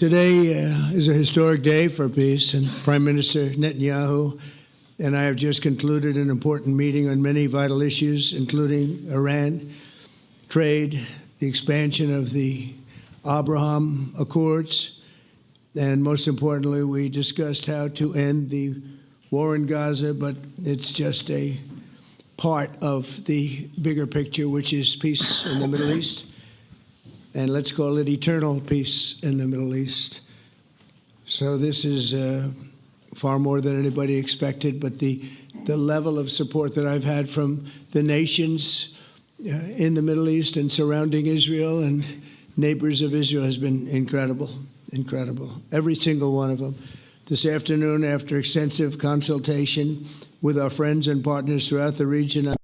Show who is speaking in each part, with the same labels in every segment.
Speaker 1: Today is a historic day for peace, and Prime Minister Netanyahu and I have just concluded an important meeting on many vital issues, including Iran, trade, the expansion of the Abraham Accords, and most importantly, we discussed how to end the war in Gaza, but it's just a part of the bigger picture, which is peace in the Middle East, and let's call it eternal peace in the Middle East. So this is far more than anybody expected, but the level of support that I've had from the nations in the Middle East and surrounding Israel and neighbors of Israel has been incredible, incredible. Every single one of them. This afternoon, after extensive consultation with our friends and partners throughout the region, I'm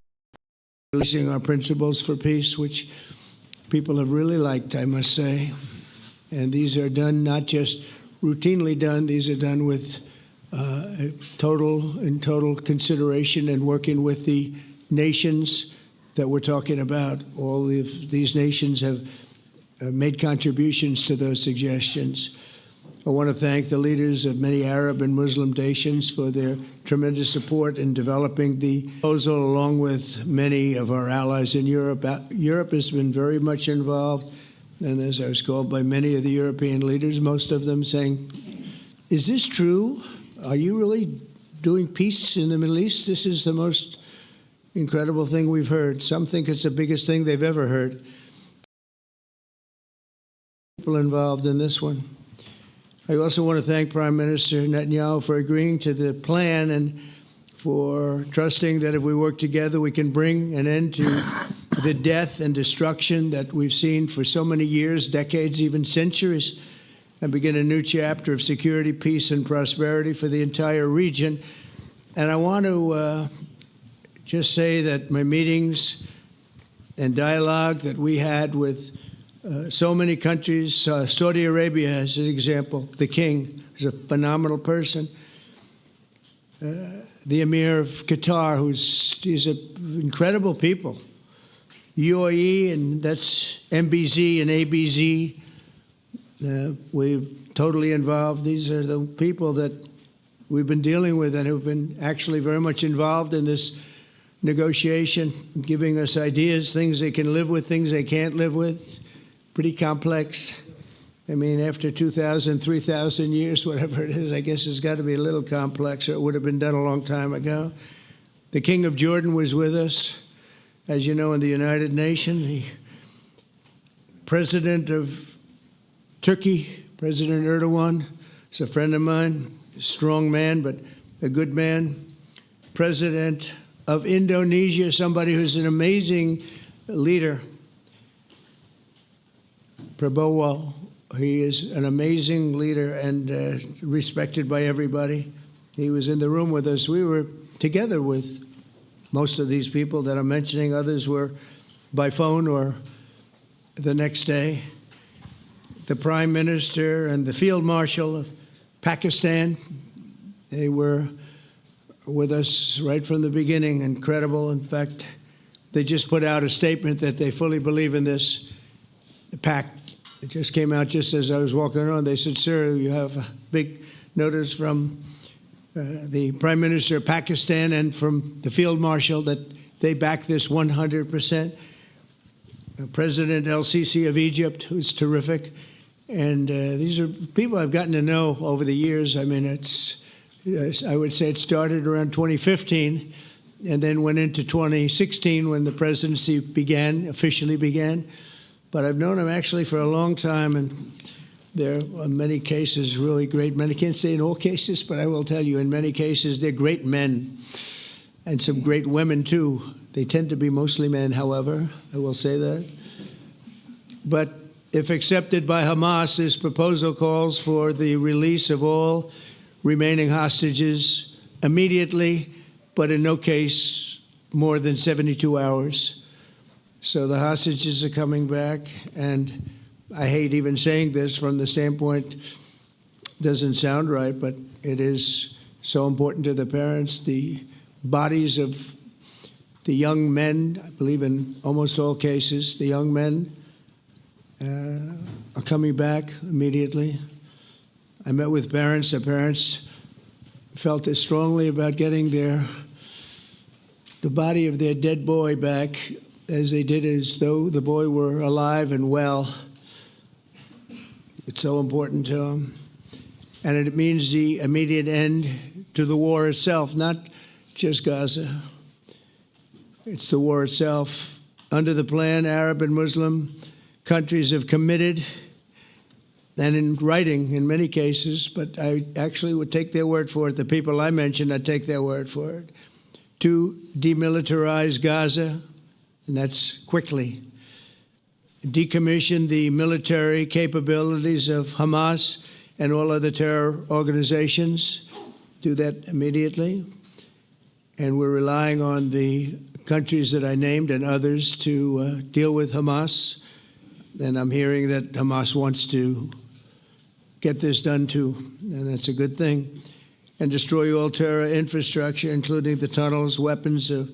Speaker 1: releasing our principles for peace, which people have really liked, I must say. And these are done not just routinely done, these are done with total consideration and working with the nations that we're talking about. All of these nations have made contributions to those suggestions. I want to thank the leaders of many Arab and Muslim nations for their tremendous support in developing the proposal, along with many of our allies in Europe. Europe has been very much involved, and as I was called by many of the European leaders, most of them saying, is this true? Are you really doing peace in the Middle East? This is the most incredible thing we've heard. Some think it's the biggest thing they've ever heard. People involved in this one. I also want to thank Prime Minister Netanyahu for agreeing to the plan and for trusting that if we work together, we can bring an end to the death and destruction that we've seen for so many years, decades, even centuries, and begin a new chapter of security, peace, and prosperity for the entire region. And I want to just say that my meetings and dialogue that we had with so many countries, Saudi Arabia as an example, the king is a phenomenal person. The Emir of Qatar, he's incredible people. UAE, and that's MBZ and ABZ. We're totally involved. These are the people that we've been dealing with and who've been actually very much involved in this negotiation, giving us ideas, things they can live with, things they can't live with. Pretty complex. I mean, after 2,000, 3,000 years, whatever it is, I guess it's got to be a little complex, or it would have been done a long time ago. The King of Jordan was with us, as you know, in the United Nations. The President of Turkey, President Erdogan, is a friend of mine, a strong man, but a good man. President of Indonesia, somebody who's an amazing leader. Prabowo, he is an amazing leader and respected by everybody. He was in the room with us. We were together with most of these people that I'm mentioning. Others were by phone or the next day. The Prime Minister and the Field Marshal of Pakistan, they were with us right from the beginning. Incredible. In fact, they just put out a statement that they fully believe in this pact. It just came out just as I was walking around. They said, sir, you have a big notice from the Prime Minister of Pakistan and from the Field Marshal that they back this 100%. President El-Sisi of Egypt, who's terrific. And these are people I've gotten to know over the years. I mean, I would say it started around 2015 and then went into 2016 when the presidency officially began. But I've known him actually for a long time, and there are many cases really great men. I can't say in all cases, but I will tell you in many cases they're great men and some great women too. They tend to be mostly men, however, I will say that. But if accepted by Hamas, this proposal calls for the release of all remaining hostages immediately, but in no case more than 72 hours. So the hostages are coming back, and I hate even saying this from the standpoint, doesn't sound right, but it is so important to the parents. The bodies of the young men, I believe in almost all cases, the young men are coming back immediately. I met with parents. The parents felt as strongly about getting the body of their dead boy back as they did as though the boy were alive and well. It's so important to them. And it means the immediate end to the war itself, not just Gaza. It's the war itself. Under the plan, Arab and Muslim countries have committed, and in writing in many cases, but I actually would take their word for it. The people I mentioned, I'd take their word for it, to demilitarize Gaza, and that's quickly. Decommission the military capabilities of Hamas and all other terror organizations. Do that immediately. And we're relying on the countries that I named and others to deal with Hamas. And I'm hearing that Hamas wants to get this done too, and that's a good thing. And destroy all terror infrastructure, including the tunnels, weapons of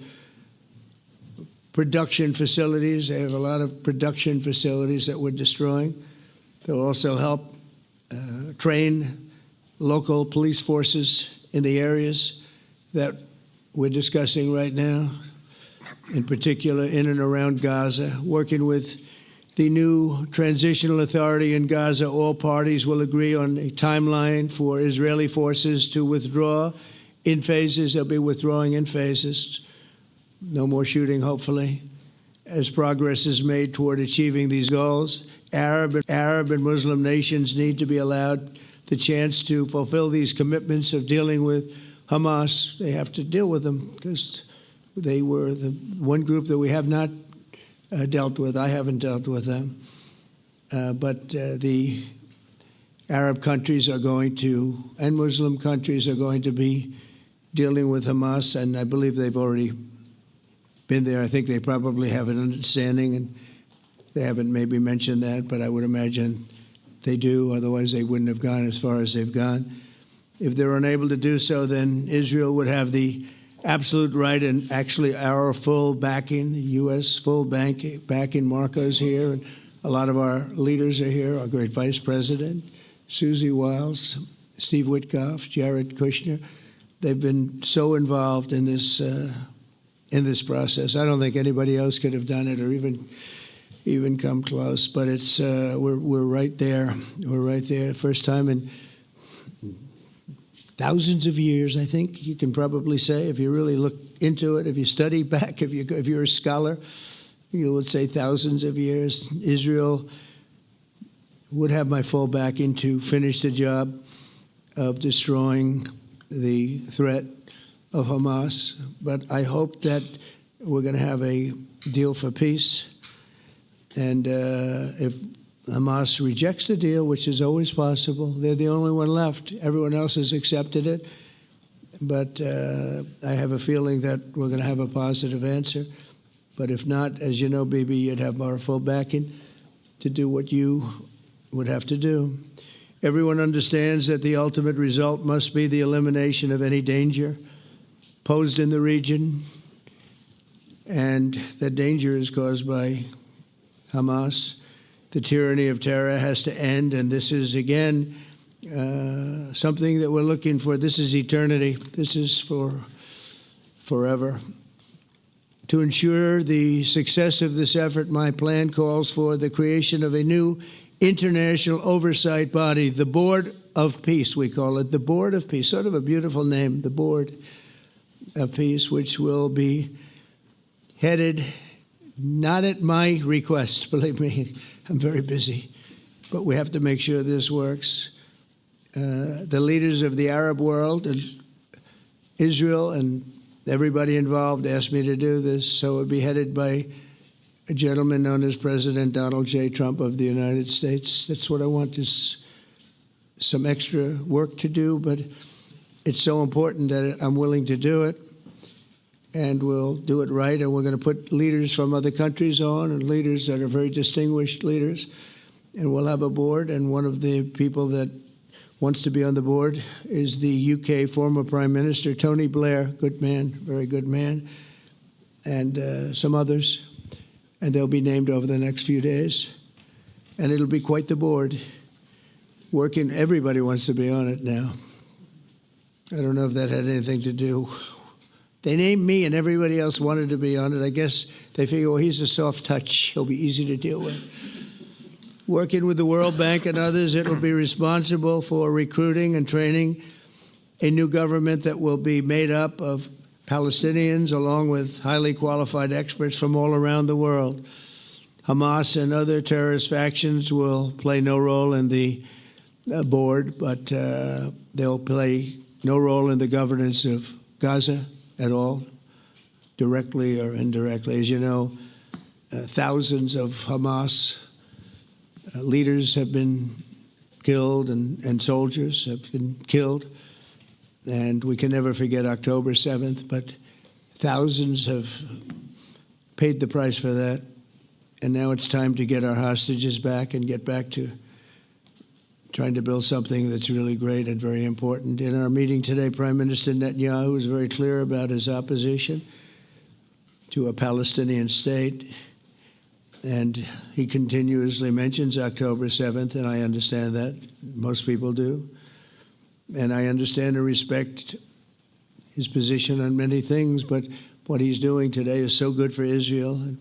Speaker 1: production facilities. They have a lot of production facilities that we're destroying. They'll also help train local police forces in the areas that we're discussing right now, in particular in and around Gaza, working with the new transitional authority in Gaza. All parties will agree on a timeline for Israeli forces to withdraw in phases. They'll be withdrawing in phases. No more shooting, hopefully, as progress is made toward achieving these goals. Arab and Muslim nations need to be allowed the chance to fulfill these commitments of dealing with Hamas. They have to deal with them because they were the one group that we have not dealt with. I haven't dealt with them. But the Arab countries are going to, and Muslim countries are going to be dealing with Hamas, and I believe they've already been there. I think they probably have an understanding, and they haven't maybe mentioned that, but I would imagine they do. Otherwise, they wouldn't have gone as far as they've gone. If they're unable to do so, then Israel would have the absolute right and actually our full backing, the U.S. full backing. Marco's here, and a lot of our leaders are here, our great Vice President, Susie Wiles, Steve Witkoff, Jared Kushner. They've been so involved in this process. I don't think anybody else could have done it or even come close, but it's we're right there. We're right there. First time in thousands of years, I think you can probably say, if you really look into it, if you study back, if you're a scholar, you would say thousands of years. Israel would have my full backing to finish the job of destroying the threat of Hamas. But I hope that we're going to have a deal for peace. And if Hamas rejects the deal, which is always possible, they're the only one left. Everyone else has accepted it. But I have a feeling that we're going to have a positive answer. But if not, as you know, Bibi, you'd have our full backing to do what you would have to do. Everyone understands that the ultimate result must be the elimination of any danger posed in the region, and that danger is caused by Hamas. The tyranny of terror has to end, and this is, again, something that we're looking for. This is eternity. This is for forever. To ensure the success of this effort, my plan calls for the creation of a new international oversight body, the Board of Peace, we call it, the Board of Peace, sort of a beautiful name, the Board of Peace, which will be headed, not at my request, believe me, I'm very busy, but we have to make sure this works. The leaders of the Arab world and Israel and everybody involved asked me to do this, so it would be headed by a gentleman known as President Donald J. Trump of the United States. That's what I want, is some extra work to do, but it's so important that I'm willing to do it, and we'll do it right, and we're going to put leaders from other countries on, and leaders that are very distinguished leaders, and we'll have a board, and one of the people that wants to be on the board is the UK former Prime Minister, Tony Blair, good man, very good man, and some others, and they'll be named over the next few days, and it'll be quite the board. working. Everybody wants to be on it now. I don't know if that had anything to do. They named me and everybody else wanted to be on it. I guess they figure, well, he's a soft touch. He'll be easy to deal with. Working with the World Bank and others, it will be responsible for recruiting and training a new government that will be made up of Palestinians along with highly qualified experts from all around the world. Hamas and other terrorist factions will play no role in the board, but they'll play no role in the governance of Gaza at all, directly or indirectly. As you know, thousands of Hamas leaders have been killed and soldiers have been killed. And we can never forget October 7th, but thousands have paid the price for that. And now it's time to get our hostages back and get back to trying to build something that's really great and very important. In our meeting today, Prime Minister Netanyahu was very clear about his opposition to a Palestinian state. And he continuously mentions October 7th, and I understand that. Most people do. And I understand and respect his position on many things, but what he's doing today is so good for Israel.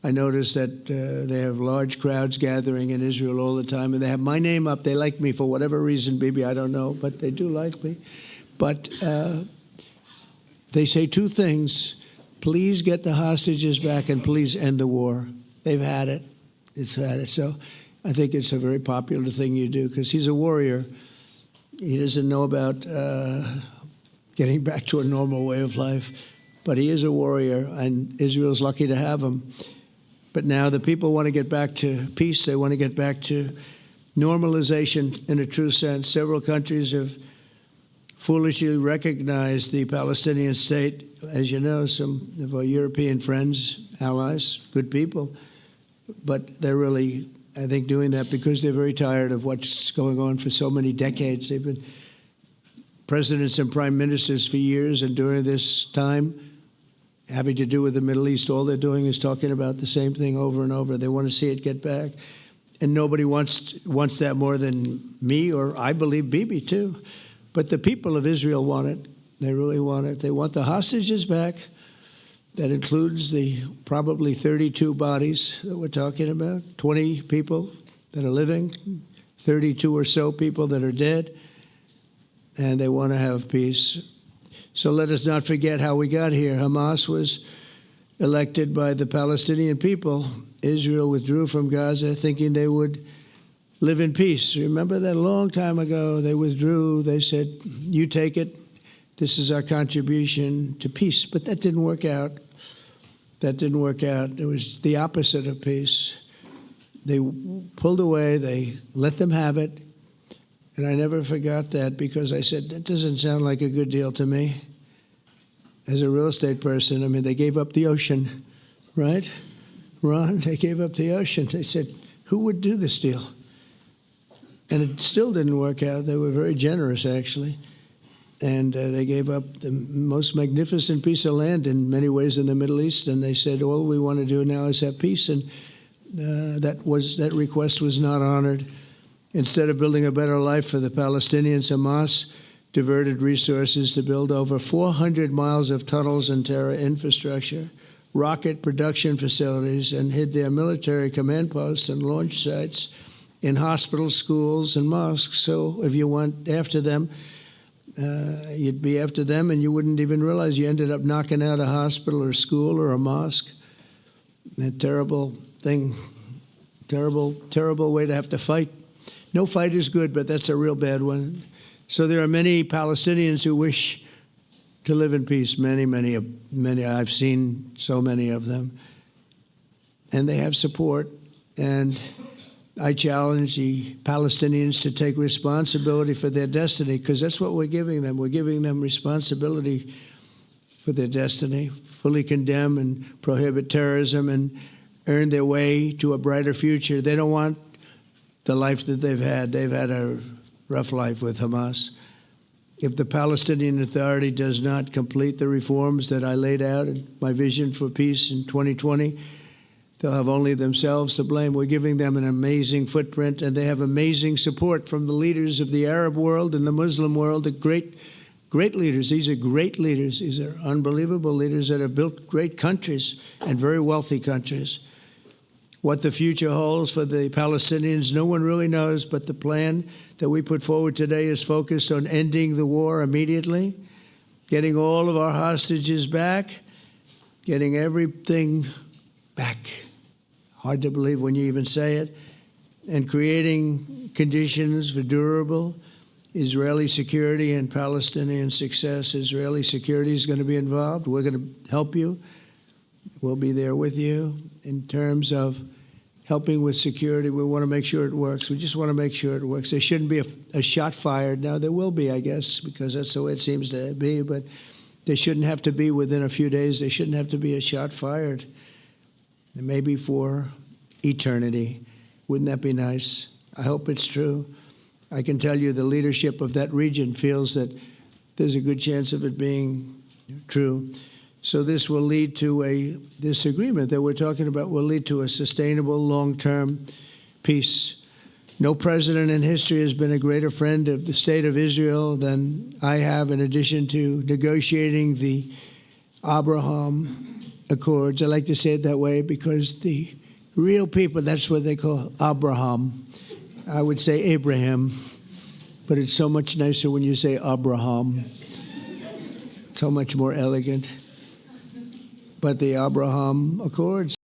Speaker 1: I notice that they have large crowds gathering in Israel all the time, and they have my name up. They like me for whatever reason, maybe I don't know, but they do like me. But they say two things: please get the hostages back, and please end the war. They've had it. It's had it. So I think it's a very popular thing you do, because he's a warrior. He doesn't know about getting back to a normal way of life, but he is a warrior, and Israel's lucky to have him. But now the people want to get back to peace. They want to get back to normalization in a true sense. Several countries have foolishly recognized the Palestinian state. As you know, some of our European friends, allies, good people, but they're really, I think, doing that because they're very tired of what's going on for so many decades. They've been presidents and prime ministers for years, and during this time, having to do with the Middle East, all they're doing is talking about the same thing over and over. They want to see it get back. And nobody wants that more than me, or I believe Bibi too. But the people of Israel want it. They really want it. They want the hostages back. That includes the probably 32 bodies that we're talking about, 20 people that are living, 32 or so people that are dead, and they want to have peace. So let us not forget how we got here. Hamas was elected by the Palestinian people. Israel withdrew from Gaza thinking they would live in peace. Remember that a long time ago, they withdrew. They said, you take it. This is our contribution to peace. But that didn't work out. That didn't work out. It was the opposite of peace. They pulled away. They let them have it. And I never forgot that, because I said, that doesn't sound like a good deal to me. As a real estate person, I mean, they gave up the ocean, right? Ron, they gave up the ocean. They said, who would do this deal? And it still didn't work out. They were very generous, actually. And they gave up the most magnificent piece of land in many ways in the Middle East. And they said, all we want to do now is have peace. And that request was not honored. Instead of building a better life for the Palestinians, Hamas diverted resources to build over 400 miles of tunnels and terror infrastructure, rocket production facilities, and hid their military command posts and launch sites in hospitals, schools, and mosques. So if you went after them, you'd be after them, and you wouldn't even realize you ended up knocking out a hospital or school or a mosque. That terrible thing, terrible, terrible way to have to fight. No fight is good, but that's a real bad one. So there are many Palestinians who wish to live in peace. Many. I've seen so many of them. And they have support. And I challenge the Palestinians to take responsibility for their destiny, because that's what we're giving them. We're giving them responsibility for their destiny, fully condemn and prohibit terrorism and earn their way to a brighter future. They don't want the life that they've had. They've had a rough life with Hamas. If the Palestinian Authority does not complete the reforms that I laid out in my vision for peace in 2020, They'll have only themselves to blame. We're giving them an amazing footprint, and they have amazing support from the leaders of the Arab world and the Muslim world, the great leaders. These are great leaders. These are unbelievable leaders that have built great countries and very wealthy countries. What the future holds for the Palestinians, no one really knows, but the plan that we put forward today is focused on ending the war immediately, getting all of our hostages back, getting everything back. Hard to believe when you even say it, and creating conditions for durable Israeli security and Palestinian success. Israeli security is going to be involved. We're going to help you. We'll be there with you in terms of helping with security. We want to make sure it works. We just want to make sure it works. There shouldn't be a shot fired. Now, there will be, I guess, because that's the way it seems to be, but there shouldn't have to be within a few days. There shouldn't have to be a shot fired. And maybe for eternity. Wouldn't that be nice? I hope it's true. I can tell you the leadership of that region feels that there's a good chance of it being true. So this will lead to this agreement that we're talking about will lead to a sustainable long-term peace. No president in history has been a greater friend of the state of Israel than I have, in addition to negotiating the Abraham Accords. I like to say it that way because the real people, that's what they call Abraham. I would say Abraham, but it's so much nicer when you say Abraham. So much more elegant. But the Abraham Accords